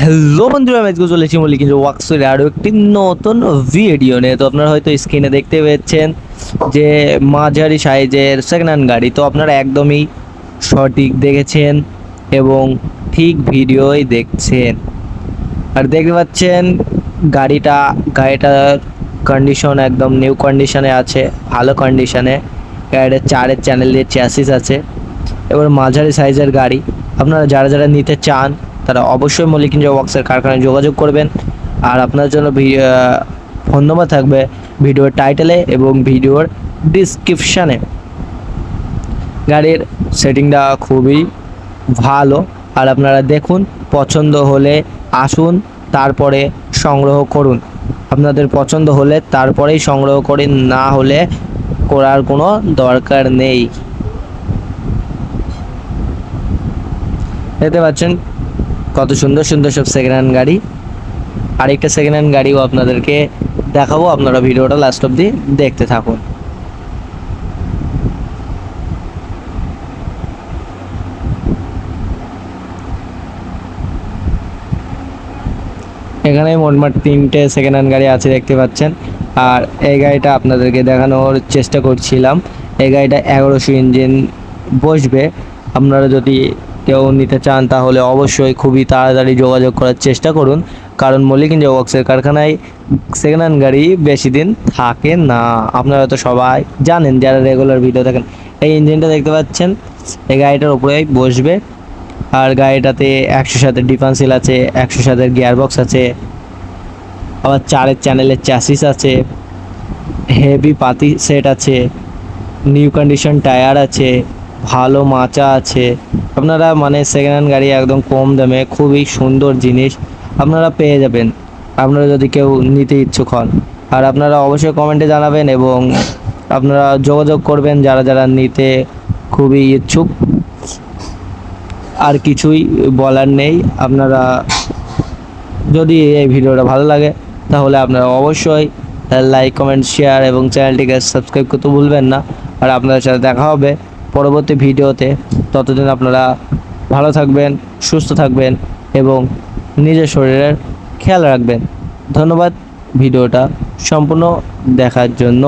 Hello বন্ধুরা, আমি আজকে চলে এসেছি মল্লিকগঞ্জ ওয়ার্কশপের আরও একটি নতুন ভিডিও নিয়ে। তো আপনারা হয়তো স্ক্রিনে দেখতে পেয়েছেন যে মাঝারি সাইজের সেকেন্ড হ্যান্ড গাড়ি। তো আপনারা একদমই সঠিক দেখেছেন এবং ঠিক ভিডিওই দেখছেন। আর দেখতে পাচ্ছেন গাড়িটার কন্ডিশন একদম নিউ কন্ডিশনে আছে, ভালো কন্ডিশনে। গাড়িটার 4 চ্যানেলের চ্যাসিস আছে। এবার মাঝারি সাইজের গাড়ি আপনারা যারা নিতে চান তারা অবশ্যই মল্লিকগঞ্জ ওয়ার্কসের কারখানায় যোগাযোগ করবেন। আর আপনার জন্য ফোন নম্বর থাকবে ভিডিওর টাইটেলে এবং ভিডিওর ডিসক্রিপশানে। গাড়ির সেটিংটা খুবই ভালো। আর আপনারা দেখুন, পছন্দ হলে আসুন, তারপরে সংগ্রহ করুন। আপনাদের পছন্দ হলে তারপরেই সংগ্রহ করুন, না হলে করার কোনো দরকার নেই। দেখতে পাচ্ছেন কত সুন্দর সুন্দর সব সেকেন্ড হ্যান্ড গাড়ি। আরেকটা সেকেন্ড হ্যান্ড গাড়িও আপনাদেরকে দেখাবো, আপনারা ভিডিওটা লাস্ট অবধি দেখতে থাকুন। এখানে মোটমাট 3টে সেকেন্ড হ্যান্ড গাড়ি আছে দেখতে পাচ্ছেন। আর এই গাড়িটা আপনাদেরকে দেখানোর চেষ্টা করছিলাম। এই গাড়িটা 1100 ইঞ্জিন বসবে। আপনারা যদি কেউ নিতে চান তাহলে অবশ্যই খুবই তাড়াতাড়ি যোগাযোগ করার চেষ্টা করুন, কারণ মল্লিকগঞ্জ ওয়ার্কসের কারখানায় সেকেন্ড হ্যান্ড গাড়ি বেশি দিন থাকে না। আপনারা তো সবাই জানেন যারা রেগুলার ভিডিও দেখেন। এই ইঞ্জিনটা দেখতে পাচ্ছেন, এই গাড়িটার উপরেই বসবে। আর গাড়িটাতে 107 ডিফারেন্সিয়াল আছে, 107 গিয়ারবক্স আছে, আবার 4 চ্যানেলের চ্যাসিস আছে, হেভি পাতি সেট আছে, নিউ কন্ডিশন টায়ার আছে, ভালো মাচা আছে। আপনারা সেকেন্ড হ্যান্ড গাড়ি একদম কম দামে খুবই সুন্দর জিনিস আপনারা পেয়ে যাবেন, আপনারা যদি কেউ নিতে ইচ্ছুক হন। আর আপনারা অবশ্যই কমেন্টে জানাবেন এবং আপনারা যোগাযোগ করবেন যারা নিতে খুবই ইচ্ছুক। আর কিছুই বলার নেই। আপনারা যদি এই ভিডিওটা ভালো লাগে তাহলে আপনারা অবশ্যই লাইক, কমেন্ট, শেয়ার এবং চ্যানেলটিকে সাবস্ক্রাইব করতে ভুলবেন না। আর আপনাদের সাথে দেখা হবে পরবর্তী ভিডিওতে। ততদিন আপনারা ভালো থাকবেন, সুস্থ থাকবেন এবং নিজের শরীরের খেয়াল রাখবেন। ধন্যবাদ ভিডিওটা সম্পূর্ণ দেখার জন্য।